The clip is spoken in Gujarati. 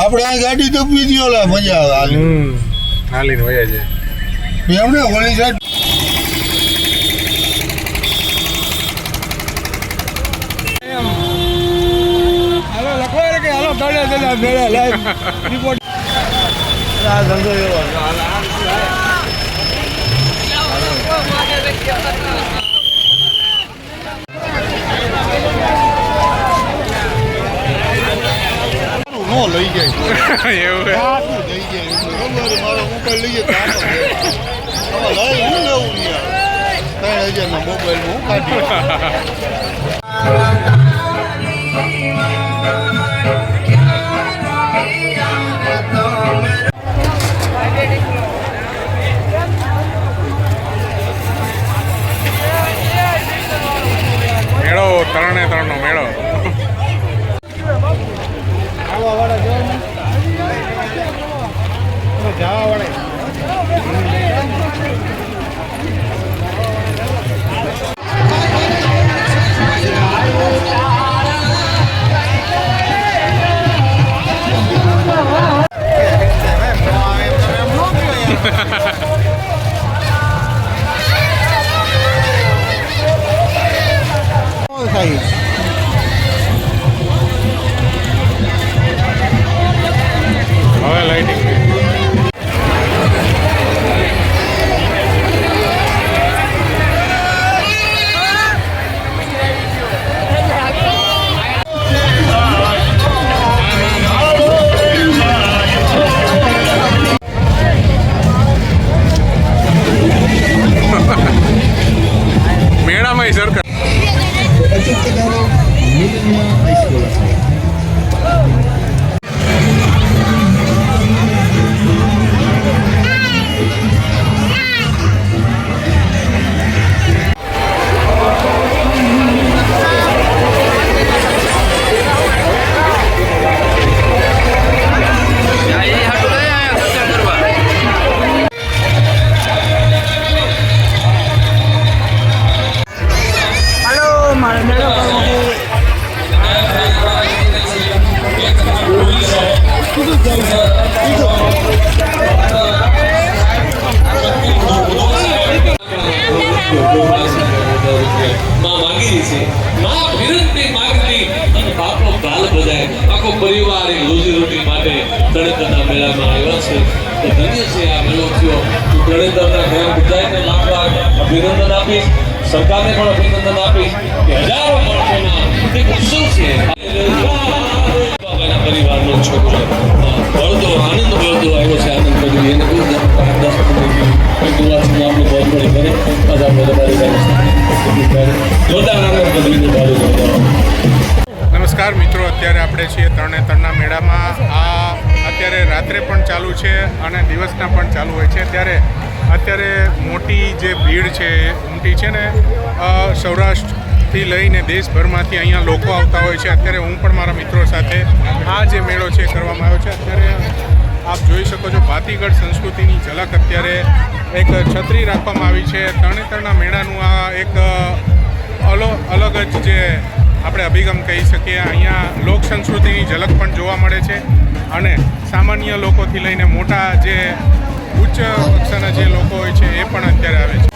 આપણે આ ગાડી તો પીધી ઓલા મજા આવે હાલીને વયા જાય એમને ઓલી સાઈડ હાલો લખવા કે હાલો દડે દડે લાઈવ રિપોર્ટ આ ધંધો એવો નો લઈ જાય એવું લઈ જાય મારો મોબાઈલ લઈ જાય લઈ હું લેવું નહીં 3000 મોબાઈલ હું કાઢી મેળો ત્રણે ત્રણનો મેળો હવે લાઇટિંગ મેળામાં સરકાર પરિવાર રોજી રોટી માટે તળેતરના મેળામાં આવ્યા છે તો ધન્ય છે આ મેળો થયો હું તળેતરના ગ્રામ પંચાયતને લાખ લાખ અભિનંદન આપીશ સરકારને પણ અભિનંદન આપીશ કે હજારો માણસોના એક ઉત્સવ છે પરિવારનો છોકરો બળદો આનંદ બળદો આવ્યો છે આનંદ કર્યું એને બહુ 10-15 આપણે બહુ કરે બધા જોરદાર આનંદ કર્યું નમસ્કાર મિત્રો, અત્યારે આપણે છીએ તરણેતરના મેળામાં. આ અત્યારે રાત્રે પણ ચાલુ છે અને દિવસના પણ ચાલુ હોય છે. અત્યારે મોટી જે ભીડ છે ઉમટી છે ને, સૌરાષ્ટ્રથી લઈને દેશભરમાંથી અહીંયા લોકો આવતા હોય છે. અત્યારે હું પણ મારા મિત્રો સાથે આ જે મેળો છે કરવામાં આવ્યો છે. અત્યારે આપ જોઈ શકો છો ભાતીગઢ સંસ્કૃતિની ઝલક. અત્યારે એક છત્રી રાખવામાં આવી છે. તરણેતરના મેળાનું આ એક અલગ જ જે આપણે અભિગમ કહી શકીએ. અહીંયા લોક સંસ્કૃતિની ઝલક પણ જોવા મળે છે અને સામાન્ય લોકોથી લઈને મોટા જે ઉચ્ચ કક્ષાના જે લોકો હોય છે એ પણ અત્યારે આવે છે.